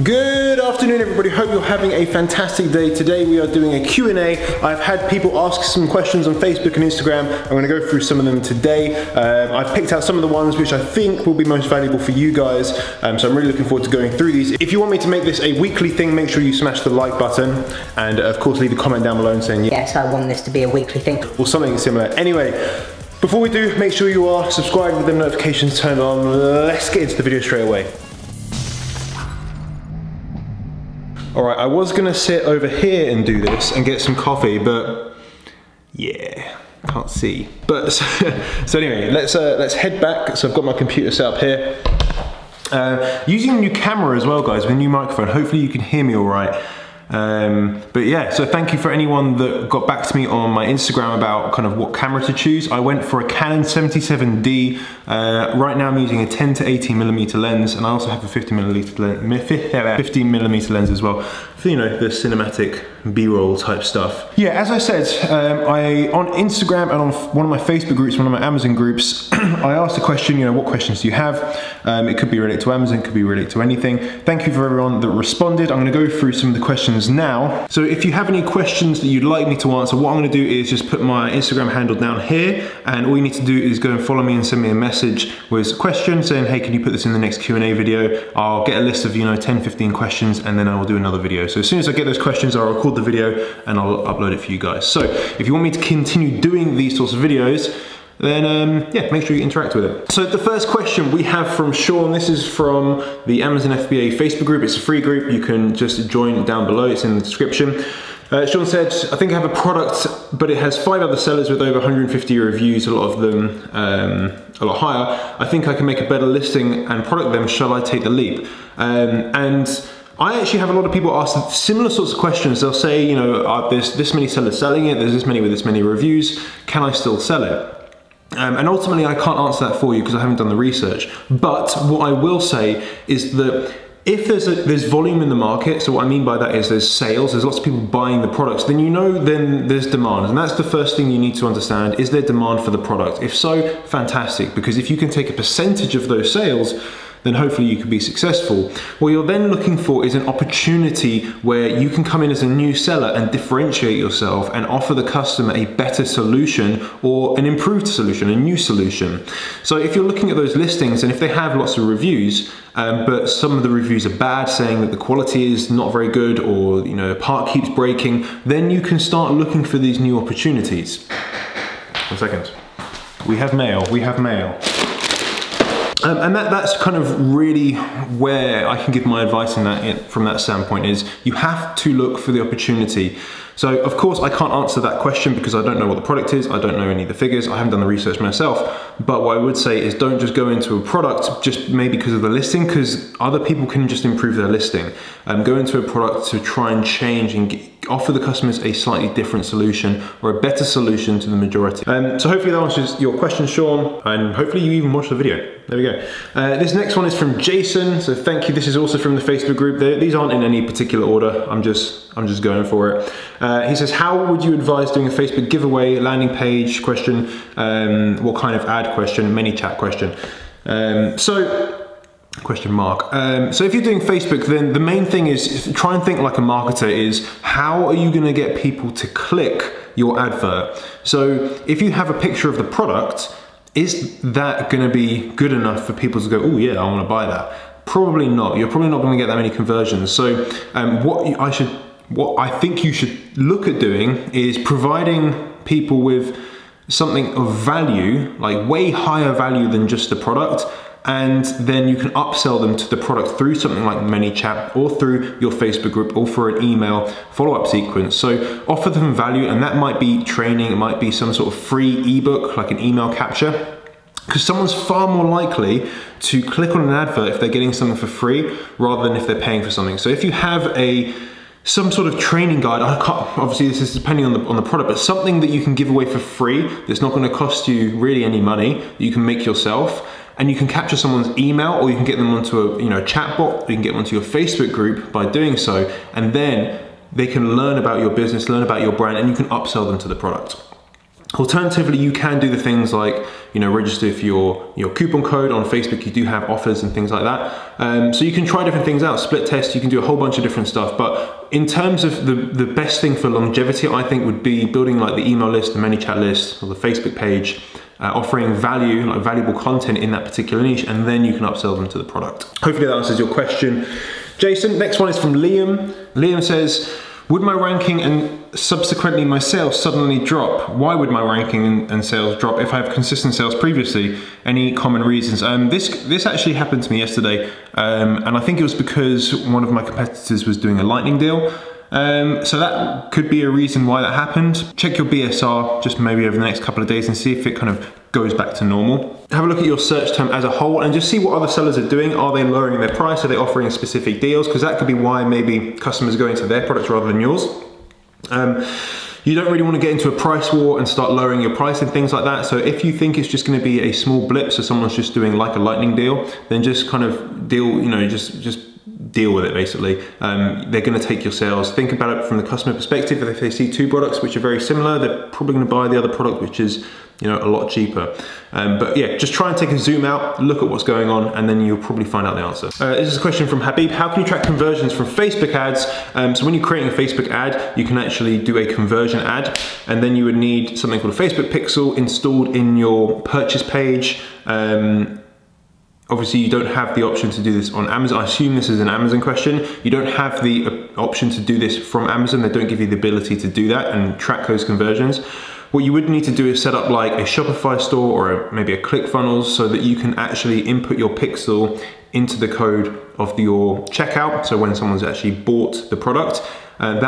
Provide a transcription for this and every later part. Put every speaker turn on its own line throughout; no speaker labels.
Good afternoon everybody, hope you're having a fantastic day. Today we are doing a Q&A. I've had people ask some questions on Facebook and Instagram. I'm going to go through some of them today. I've picked out some of the ones which I think will be most valuable for you guys, so I'm really looking forward to going through these. If you want me to make this a weekly thing, make sure you smash the like button and of course leave a comment down below and saying
yes, I want this to be a weekly thing.
Or something similar. Anyway, before we do, make sure you are subscribed with the notifications turned on. Let's get into the video straight away. Alright, I was gonna sit over here and do this and get some coffee, but yeah, can't see. But so anyway, let's head back. So I've got my computer set up here. Using a new camera as well, guys, with a new microphone. Hopefully you can hear me all right. But yeah, so thank you for anyone that got back to me on my Instagram about kind of what camera to choose. I went for a Canon 77D. Right now I'm using a 10 to 18mm lens, and I also have a 15mm lens as well for, you know, the cinematic B-roll type stuff. Yeah, as I said, on Instagram and on one of my Facebook groups, one of my Amazon groups, I asked a question, you know, what questions do you have? It could be related to Amazon, it could be related to anything. Thank you for everyone that responded. I'm gonna go through some of the questions now. So if you have any questions that you'd like me to answer, what I'm gonna do is just put my Instagram handle down here, and all you need to do is go and follow me and send me a message with a question saying, hey, can you put this in the next Q&A video? I'll get a list of, you know, 10, 15 questions, and then I will do another video. So as soon as I get those questions, I'll record the video and I'll upload it for you guys. So if you want me to continue doing these sorts of videos, then yeah, make sure you interact with it. So the first question we have from Sean, this is from the Amazon FBA Facebook group. It's a free group, you can just join down below, it's in the description. Sean said, I think I have a product, but it has 5 other sellers with over 150 reviews, a lot of them a lot higher. I think I can make a better listing and product them, shall I take the leap? And I actually have a lot of people ask similar sorts of questions. They'll say, you know, there's this many sellers selling it, there's this many with this many reviews, can I still sell it? And ultimately I can't answer that for you because I haven't done the research. But what I will say is that if there's volume in the market, so what I mean by that is there's sales, there's lots of people buying the products, then you know then there's demand. And that's the first thing you need to understand, is there demand for the product? If so, fantastic, because if you can take a percentage of those sales, then hopefully you can be successful. What you're then looking for is an opportunity where you can come in as a new seller and differentiate yourself and offer the customer a better solution or an improved solution, a new solution. So if you're looking at those listings and if they have lots of reviews, but some of the reviews are bad, saying that the quality is not very good, or, you know, a part keeps breaking, then you can start looking for these new opportunities. 1 second. We have mail, we have mail. And that's kind of really where I can give my advice in that, from that standpoint, is you have to look for the opportunity. So of course I can't answer that question because I don't know what the product is, I don't know any of the figures, I haven't done the research myself. But what I would say is don't just go into a product just maybe because of the listing, because other people can just improve their listing. Go into a product to try and change and offer the customers a slightly different solution or a better solution to the majority. So hopefully that answers your question, Sean, and hopefully you even watched the video. There we go. This next one is from Jason, so thank you. This is also from the Facebook group. These aren't in any particular order, I'm just going for it. He says, how would you advise doing a Facebook giveaway, landing page question, what kind of ad question, ManyChat question? Question mark. So if you're doing Facebook, then the main thing is, try and think like a marketer, is how are you going to get people to click your advert? So if you have a picture of the product, is that going to be good enough for people to go, oh yeah, I want to buy that? Probably not. You're probably not going to get that many conversions. So what I think you should look at doing is providing people with something of value, like way higher value than just the product, and then you can upsell them to the product through something like ManyChat or through your Facebook group or for an email follow-up sequence. So offer them value, and that might be training, it might be some sort of free ebook like an email capture, because someone's far more likely to click on an advert if they're getting something for free rather than if they're paying for something. So if you have some sort of training guide, obviously this is depending on the product, but something that you can give away for free that's not going to cost you really any money, that you can make yourself, and you can capture someone's email, or you can get them onto a chat bot, or you can get them onto your Facebook group by doing so, and then they can learn about your business, learn about your brand, and you can upsell them to the product. Alternatively, you can do the things like, register for your coupon code on Facebook. You do have offers and things like that. So you can try different things out, split test, you can do a whole bunch of different stuff. But in terms of the best thing for longevity, I think would be building like the email list, the ManyChat list, or the Facebook page, offering value, like valuable content in that particular niche, and then you can upsell them to the product. Hopefully that answers your question, Jason. Next one is from Liam. Liam says, would my ranking and subsequently my sales suddenly drop? Why would my ranking and sales drop if I have consistent sales previously? Any common reasons? This actually happened to me yesterday, and I think it was because one of my competitors was doing a lightning deal. So that could be a reason why that happened. Check your BSR just maybe over the next couple of days and see if it kind of goes back to normal. Have a look at your search term as a whole and just see what other sellers are doing. Are they lowering their price? Are they offering specific deals? Because that could be why maybe customers are going to their products rather than yours. You don't really want to get into a price war and start lowering your price and things like that. So if you think it's just going to be a small blip, so someone's just doing like a lightning deal, then just kind of deal, just deal with it basically. They're going to take your sales. Think about it from the customer perspective. If they see two products which are very similar, they're probably going to buy the other product which is a lot cheaper. But yeah, just try and take a zoom out, look at what's going on, and then you'll probably find out the answer. This is a question from Habib. How can you track conversions from Facebook ads? So when you're creating a Facebook ad, you can actually do a conversion ad, and then you would need something called a Facebook pixel installed in your purchase page. Obviously, you don't have the option to do this on Amazon. I assume this is an Amazon question. You don't have the option to do this from Amazon. They don't give you the ability to do that and track those conversions. What you would need to do is set up like a Shopify store or maybe a ClickFunnels so that you can actually input your pixel into the code of your checkout. So when someone's actually bought the product, then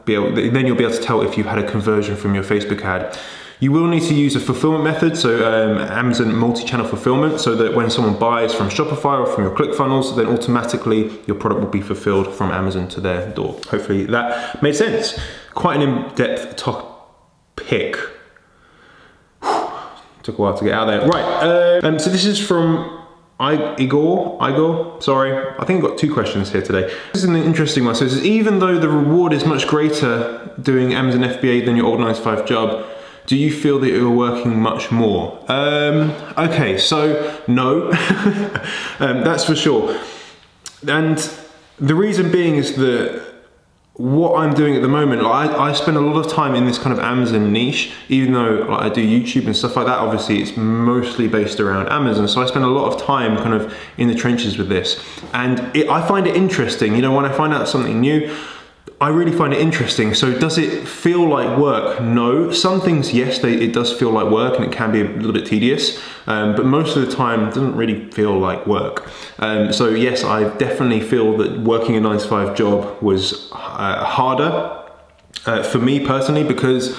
you'll be able to tell if you had a conversion from your Facebook ad. You will need to use a fulfillment method, so Amazon multi-channel fulfillment, so that when someone buys from Shopify or from your ClickFunnels, then automatically your product will be fulfilled from Amazon to their door. Hopefully that made sense. Quite an in-depth topic. Took a while to get out there. Right, so this is from Igor, sorry. I think I've got two questions here today. This is an interesting one. So it says, even though the reward is much greater doing Amazon FBA than your old 9-to-5 job, do you feel that you're working much more? Okay, so no, that's for sure. And the reason being is that what I'm doing at the moment, I spend a lot of time in this kind of Amazon niche, even though I do YouTube and stuff like that. Obviously it's mostly based around Amazon. So I spend a lot of time kind of in the trenches with this. And I find it interesting, when I find out something new, I really find it interesting. So does it feel like work? No. Some things, yes, it does feel like work and it can be a little bit tedious, but most of the time it doesn't really feel like work. So yes, I definitely feel that working a 9-to-5 job was harder for me personally, because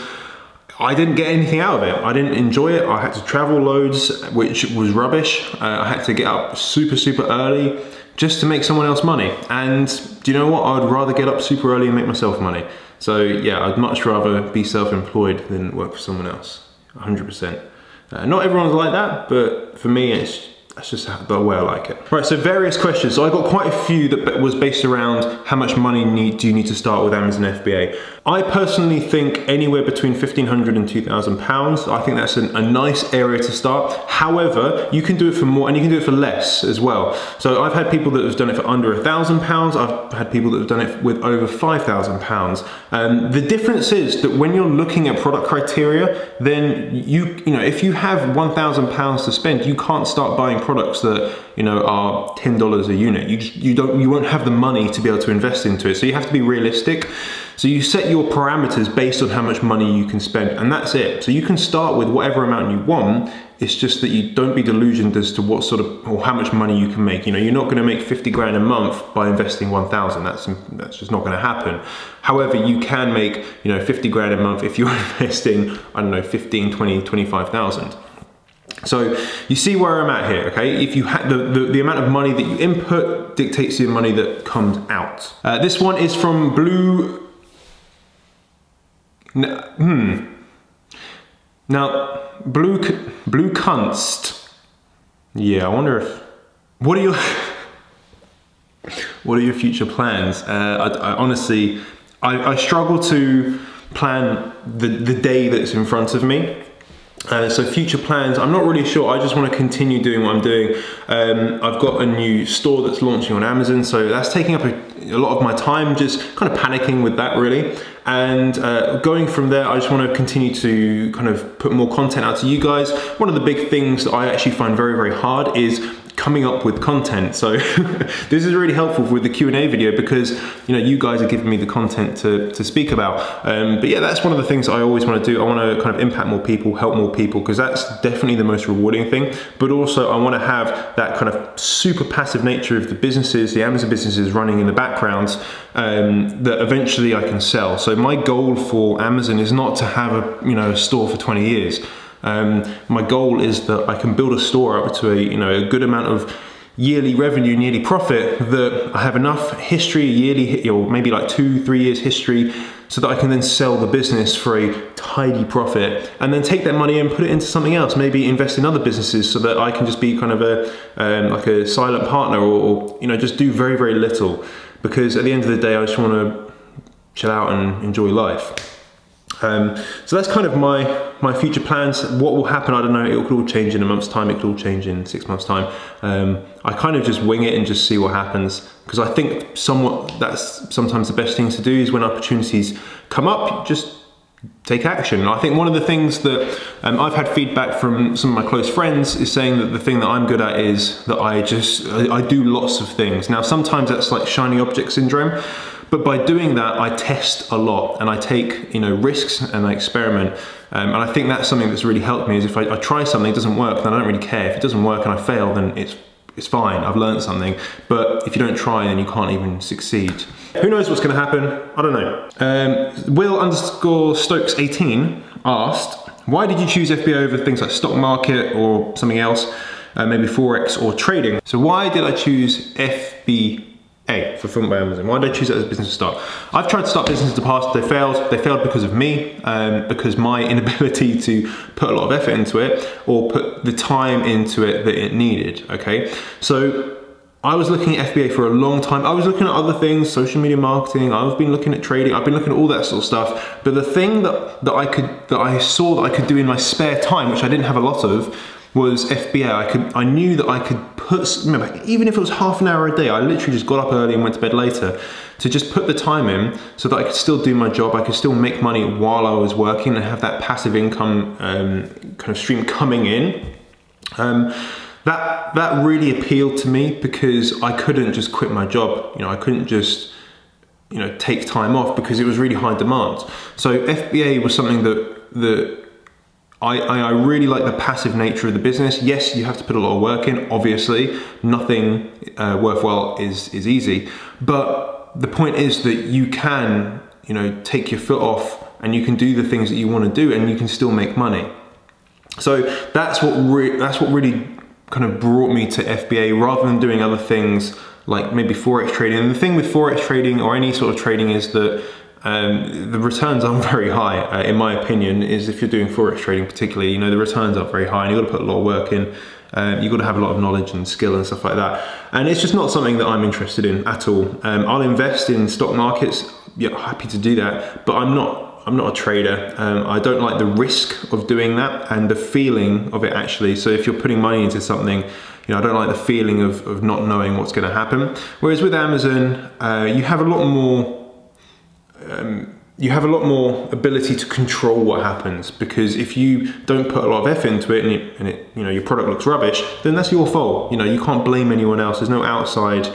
I didn't get anything out of it. I didn't enjoy it. I had to travel loads, which was rubbish. I had to get up super early just to make someone else money. And do you know what? I would rather get up super early and make myself money. So yeah, I'd much rather be self-employed than work for someone else, 100%. Not everyone's like that, but for me, that's just the way I like it. Right, so various questions. So I got quite a few that was based around how much money do you need to start with Amazon FBA. I personally think anywhere between £1,500 and £2,000. I think that's a nice area to start. However, you can do it for more and you can do it for less as well. So I've had people that have done it for under £1,000. I've had people that have done it with over £5,000. The difference is that when you're looking at product criteria, then if you have £1,000 to spend, you can't start buying products that are $10 a unit. You won't have the money to be able to invest into it. So you have to be realistic. So you set your parameters based on how much money you can spend, and that's it. So you can start with whatever amount you want. It's just that you don't be delusioned as to what sort of, or how much money you can make. You're not going to make 50 grand a month by investing 1,000. That's just not going to happen. However, you can make 50 grand a month if you're investing, I don't know, 15, 20, 25,000. So you see where I'm at here, okay? If you had the amount of money that you input dictates the money that comes out. This one is from Blue. Now, Blue Kunst. Yeah, I wonder if. What are your future plans? I honestly, I struggle to plan the day that's in front of me. So future plans, I'm not really sure. I just want to continue doing what I'm doing. I've got a new store that's launching on Amazon, so that's taking up a lot of my time, just kind of panicking with that really. And going from there, I just want to continue to kind of put more content out to you guys. One of the big things that I actually find very, very hard is coming up with content. So this is really helpful with the Q&A video because, you know, you guys are giving me the content to speak about. But yeah, that's one of the things I always want to do. I want to kind of impact more people, help more people, because that's definitely the most rewarding thing. But also I want to have that kind of super passive nature of the businesses, the Amazon businesses running in the background, that eventually I can sell. So my goal for Amazon is not to have a store for 20 years. My goal is that I can build a store up to a good amount of yearly revenue, yearly profit, that I have enough history, yearly, or maybe like 2-3 years history, so that I can then sell the business for a tidy profit, and then take that money and put it into something else, maybe invest in other businesses, so that I can just be kind of like a silent partner, or just do very, very little, because at the end of the day, I just want to chill out and enjoy life. So that's kind of my future plans. What will happen, I don't know. It could all change in a month's time. It could all change in 6 months' time. I kind of just wing it and just see what happens, because I think that's sometimes the best thing to do is when opportunities come up, just take action. I think one of the things that I've had feedback from some of my close friends is saying that the thing that I'm good at is that I do lots of things. Now sometimes that's like shiny object syndrome, but by doing that, I test a lot and I take risks and I experiment. And I think that's something that's really helped me, is if I try something, it doesn't work, then I don't really care. If it doesn't work and I fail, then it's fine, I've learned something. But if you don't try, then you can't even succeed. Who knows what's gonna happen? I don't know. Will_Stokes18 asked, why did you choose FBA over things like stock market or something else, maybe Forex or trading? So why did I choose FBA for Fulfillment by Amazon? Why did I choose it as a business to start? I've tried to start businesses in the past, they failed. They failed because of me, because my inability to put a lot of effort into it or put the time into it that it needed, okay? So I was looking at FBA for a long time. I was looking at other things, social media marketing, I've been looking at trading, I've been looking at all that sort of stuff. But the thing that I saw that I could do in my spare time, which I didn't have a lot of, was FBA. I knew that I could remember, even if it was half an hour a day, I literally just got up early and went to bed later, to just put the time in so that I could still do my job, I could still make money while I was working and have that passive income kind of stream coming in. That really appealed to me, because I couldn't just quit my job. I couldn't just take time off, because it was really high demand. So FBA was something that I really like the passive nature of the business. Yes, you have to put a lot of work in, obviously. Nothing worthwhile is easy. But the point is that you can, take your foot off and you can do the things that you want to do and you can still make money. So that's what really kind of brought me to FBA, rather than doing other things like maybe Forex trading. And the thing with Forex trading or any sort of trading is that the returns aren't very high, in my opinion. Is if you're doing Forex trading particularly, the returns aren't very high and you've got to put a lot of work in. You've got to have a lot of knowledge and skill and stuff like that. And it's just not something that I'm interested in at all. I'll invest in stock markets, yeah, happy to do that, but I'm not a trader. I don't like the risk of doing that and the feeling of it actually. So if you're putting money into something, I don't like the feeling of not knowing what's going to happen. Whereas with Amazon, you have a lot more ability to control what happens, because if you don't put a lot of effort into it and your product looks rubbish, then that's your fault. You can't blame anyone else. There's no outside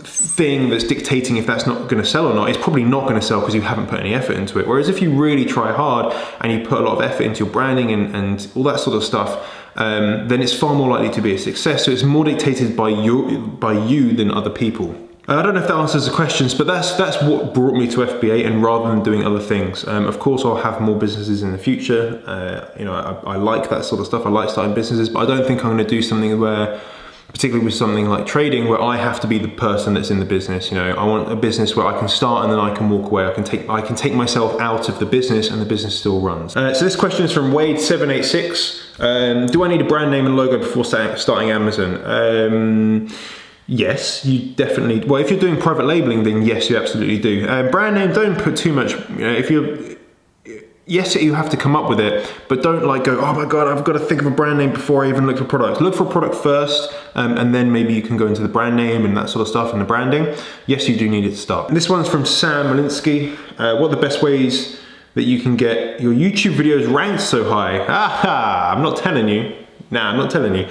thing that's dictating if that's not going to sell or not. It's probably not going to sell because you haven't put any effort into it. Whereas if you really try hard and you put a lot of effort into your branding and all that sort of stuff, then it's far more likely to be a success. So it's more dictated by you than other people. I don't know if that answers the questions, but that's what brought me to FBA, and rather than doing other things. Of course, I'll have more businesses in the future. I like that sort of stuff. I like starting businesses, but I don't think I'm going to do something where, particularly with something like trading, where I have to be the person that's in the business. I want a business where I can start and then I can walk away. I can take myself out of the business and the business still runs. So this question is from Wade786. Do I need a brand name and logo before starting Amazon? Yes, you definitely, well, if you're doing private labeling, then yes, you absolutely do. Brand name, don't put too much, if you're, yes, you have to come up with it, but don't like go, oh my God, I've got to think of a brand name before I even look for products. Look for a product first, and then maybe you can go into the brand name and that sort of stuff and the branding. Yes, you do need it to start. And this one's from Sam Malinsky. What are the best ways that you can get your YouTube videos ranked so high? Aha, I'm not telling you. Nah, I'm not telling you.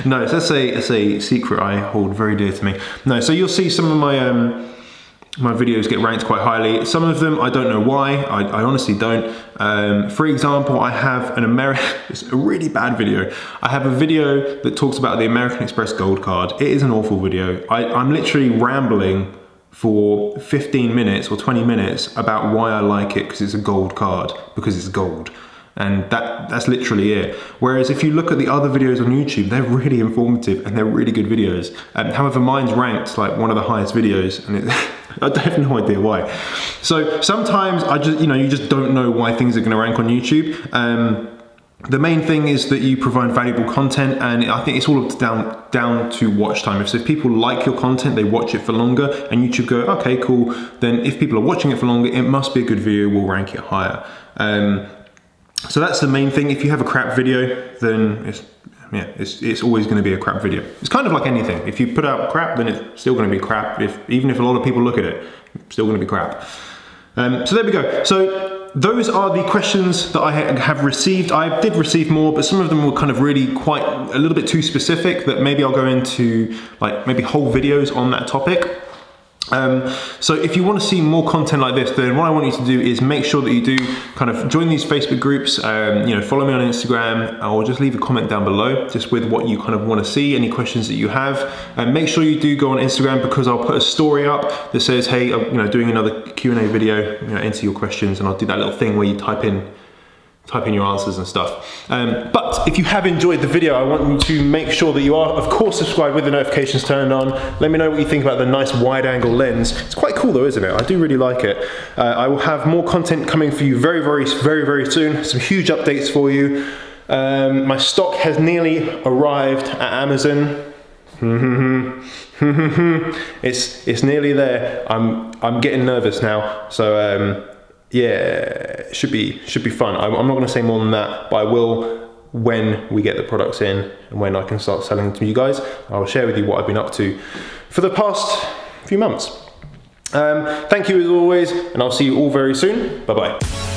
No, that's a secret I hold very dear to me. No, so you'll see some of my videos get ranked quite highly. Some of them, I don't know why. I honestly don't. For example, I have it's a really bad video. I have a video that talks about the American Express Gold Card. It is an awful video. I'm literally rambling for 15 minutes or 20 minutes about why I like it, because it's a gold card, because it's gold. And that's literally it. Whereas if you look at the other videos on YouTube, they're really informative and they're really good videos. However, mine's ranked like one of the highest videos, and I have no idea why. So sometimes you just don't know why things are going to rank on YouTube. The main thing is that you provide valuable content, and I think it's all down to watch time. If people like your content, they watch it for longer, and YouTube go, okay, cool. Then if people are watching it for longer, it must be a good video. We'll rank it higher. So that's the main thing. If you have a crap video, then it's always going to be a crap video. It's kind of like anything. If you put out crap, then it's still going to be crap. Even if a lot of people look at it, it's still going to be crap. So there we go. So those are the questions that I have received. I did receive more, but some of them were kind of really quite a little bit too specific, that maybe I'll go into like maybe whole videos on that topic. So if you want to see more content like this, then what I want you to do is make sure that you do kind of join these Facebook groups, follow me on Instagram, or just leave a comment down below just with what you kind of want to see, any questions that you have. And make sure you do go on Instagram, because I'll put a story up that says, hey, I'm doing another Q&A video, enter your questions, and I'll do that little thing where you type in your answers and stuff. But if you have enjoyed the video, I want you to make sure that you are, of course, subscribed with the notifications turned on. Let me know what you think about the nice wide angle lens. It's quite cool though, isn't it? I do really like it. I will have more content coming for you very, very, very, very soon. Some huge updates for you. My stock has nearly arrived at Amazon. It's nearly there. I'm getting nervous now. So yeah, it should be fun. I'm not going to say more than that, but I will when we get the products in and when I can start selling them to you guys. I'll share with you what I've been up to for the past few months. Thank you as always, and I'll see you all very soon. Bye bye.